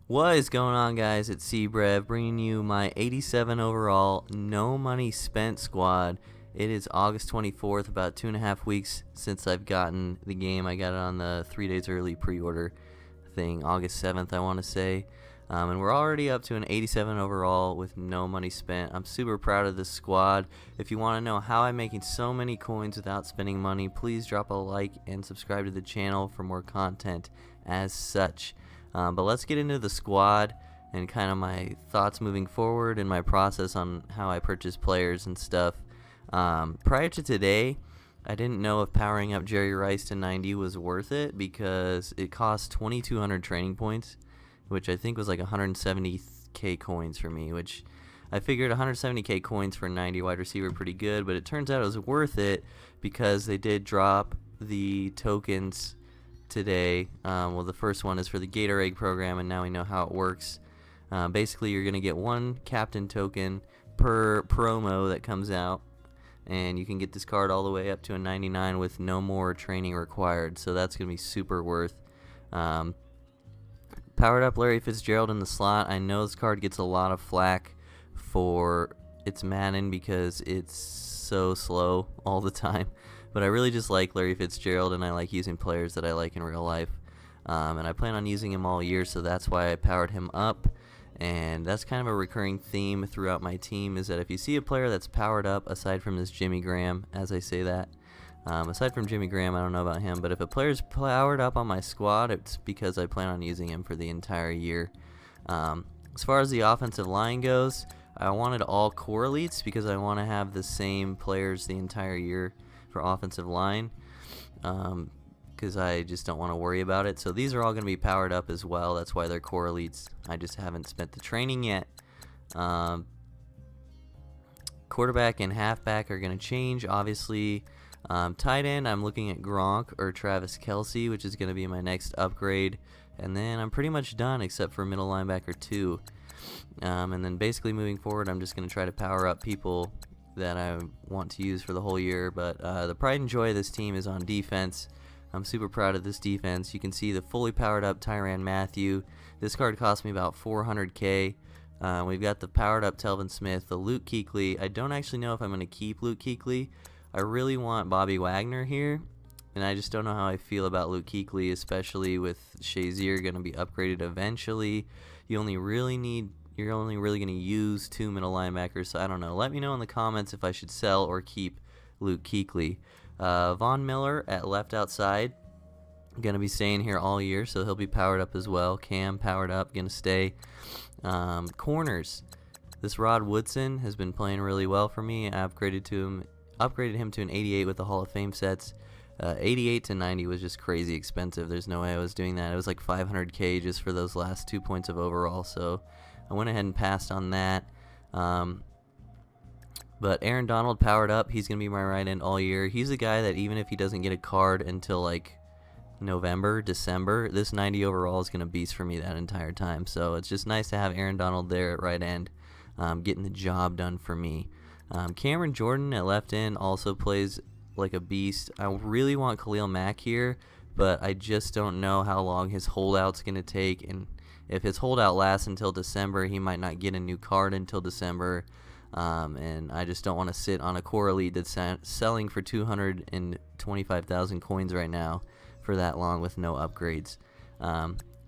What is going on, guys? It's Cbrev bringing you my 87 overall no money spent squad. It is August 24th, about 2.5 weeks since I've gotten the game. I got it on the 3 days early pre-order thing, August 7th I want to say. And we're already up to an 87 overall with no money spent. I'm super proud of this squad. If you want to know how I'm making so many coins without spending money, please drop a like and subscribe to the channel for more content as such. But let's get into the squad and kind of my thoughts moving forward and my process on how I purchase players and stuff. Prior to today, I didn't know if powering up Jerry Rice to 90 was worth it because it cost 2,200 training points, which I think was like 170k coins for me, which I figured 170k coins for a 90 wide receiver pretty good, but it turns out it was worth it because they did drop the tokens today. Well, the first one is for the Gatorade program, and now we know how it works. Basically, you're going to get one captain token per promo that comes out, and you can get this card all the way up to a 99 with no more training required, so that's going to be super worth. Powered up Larry Fitzgerald in the slot. I know this card gets a lot of flack for its Madden because it's so slow all the time, but I really just like Larry Fitzgerald, and I like using players that I like in real life, and I plan on using him all year, so that's why I powered him up. And that's kind of a recurring theme throughout my team, is that if you see a player that's powered up, aside from this Jimmy Graham, as I say that, aside from Jimmy Graham, I don't know about him, but if a player's powered up on my squad, it's because I plan on using him for the entire year. As far as the offensive line goes, I wanted all core elites because I want to have the same players the entire year for offensive line, because I just don't want to worry about it. So these are all going to be powered up as well. That's why they're core elites. I just haven't spent the training yet. Quarterback and halfback are going to change, obviously. Tight end, I'm looking at Gronk or Travis Kelce, which is going to be my next upgrade. And then I'm pretty much done except for middle linebacker 2. And then basically moving forward, I'm just going to try to power up people that I want to use for the whole year. But the pride and joy of this team is on defense. I'm super proud of this defense. You can see the fully powered up Tyrann Mathieu. This card cost me about 400k. We've got the powered up Telvin Smith, the Luke Kuechly. I don't actually know if I'm going to keep Luke Kuechly. I really want Bobby Wagner here, and I just don't know how I feel about Luke Kuechly, especially with Shazier going to be upgraded eventually. You're only really going to use 2 middle linebackers, so I don't know. Let me know in the comments if I should sell or keep Luke Kuechly. Von Miller at left outside, going to be staying here all year, so he'll be powered up as well. Cam powered up, going to stay. Corners. This Rod Woodson has been playing really well for me. I upgraded him to an 88 with the Hall of Fame sets. 88 to 90 was just crazy expensive. There's no way I was doing that. It was like 500k just for those last 2 points of overall, so I went ahead and passed on that. But Aaron Donald powered up. He's going to be my right end all year. He's a guy that even if he doesn't get a card until like November, December, this 90 overall is going to beast for me that entire time. So it's just nice to have Aaron Donald there at right end, getting the job done for me. Cameron Jordan at left end also plays like a beast. I really want Khalil Mack here, but I just don't know how long his holdout's going to take, and if his holdout lasts until December, he might not get a new card until December. And I just don't want to sit on a core elite that's selling for 225,000 coins right now for that long with no upgrades.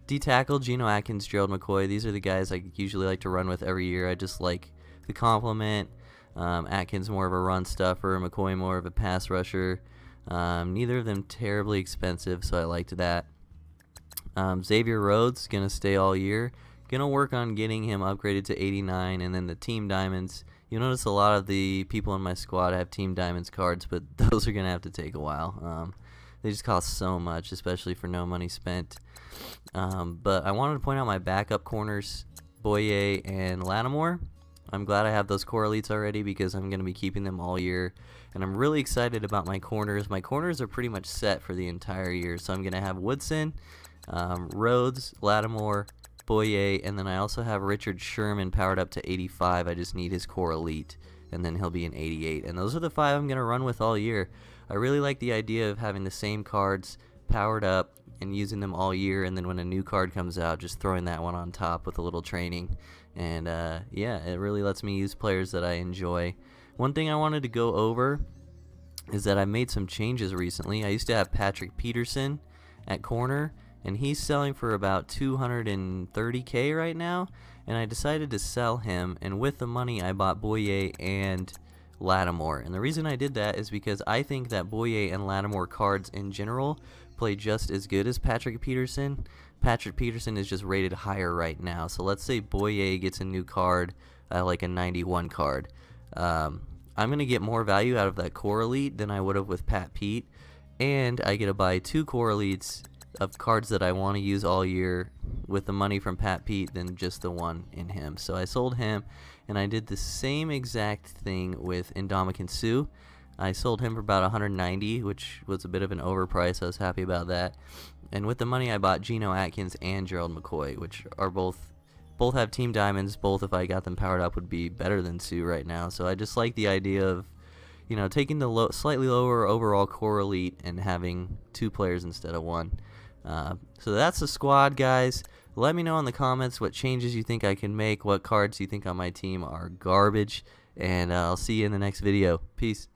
D-tackle, Geno Atkins, Gerald McCoy. These are the guys I usually like to run with every year. I just like the compliment. Atkins more of a run stuffer, McCoy more of a pass rusher. Neither of them terribly expensive, so I liked that. Xavier Rhodes, going to stay all year. Going to work on getting him upgraded to 89, and then the Team Diamonds. You'll notice a lot of the people in my squad have Team Diamonds cards, but those are going to have to take a while. They just cost so much, especially for no money spent. But I wanted to point out my backup corners, Boye and Lattimore. I'm glad I have those core elites already because I'm going to be keeping them all year. And I'm really excited about my corners. My corners are pretty much set for the entire year. So I'm going to have Woodson, Rhodes, Lattimore, Boye, and then I also have Richard Sherman powered up to 85. I just need his core elite, and then he'll be an 88. And those are the 5 I'm going to run with all year. I really like the idea of having the same cards powered up, and using them all year, and then when a new card comes out, just throwing that one on top with a little training. And yeah, it really lets me use players that I enjoy. One thing I wanted to go over is that I made some changes recently. I used to have Patrick Peterson at corner, and he's selling for about 230K right now, and I decided to sell him, and with the money I bought Boye and Lattimore. And the reason I did that is because I think that Boye and Lattimore cards in general play just as good as Patrick Peterson. Patrick Peterson is just rated higher right now, so let's say Boye gets a new card, like a 91 card. I'm going to get more value out of that core elite than I would have with Pat Pete, and I get to buy 2 core elites of cards that I want to use all year with the money from Pat Pete than just the one in him. So I sold him, and I did the same exact thing with Ndamukong Suh. I sold him for about 190, which was a bit of an overprice. I was happy about that. And with the money I bought Geno Atkins and Gerald McCoy, which are both have team diamonds. Both, if I got them powered up, would be better than Suh right now. So I just like the idea of, you know, taking the slightly lower overall core elite and having 2 players instead of 1. So that's the squad, guys. Let me know in the comments what changes you think I can make, what cards you think on my team are garbage, and I'll see you in the next video. Peace.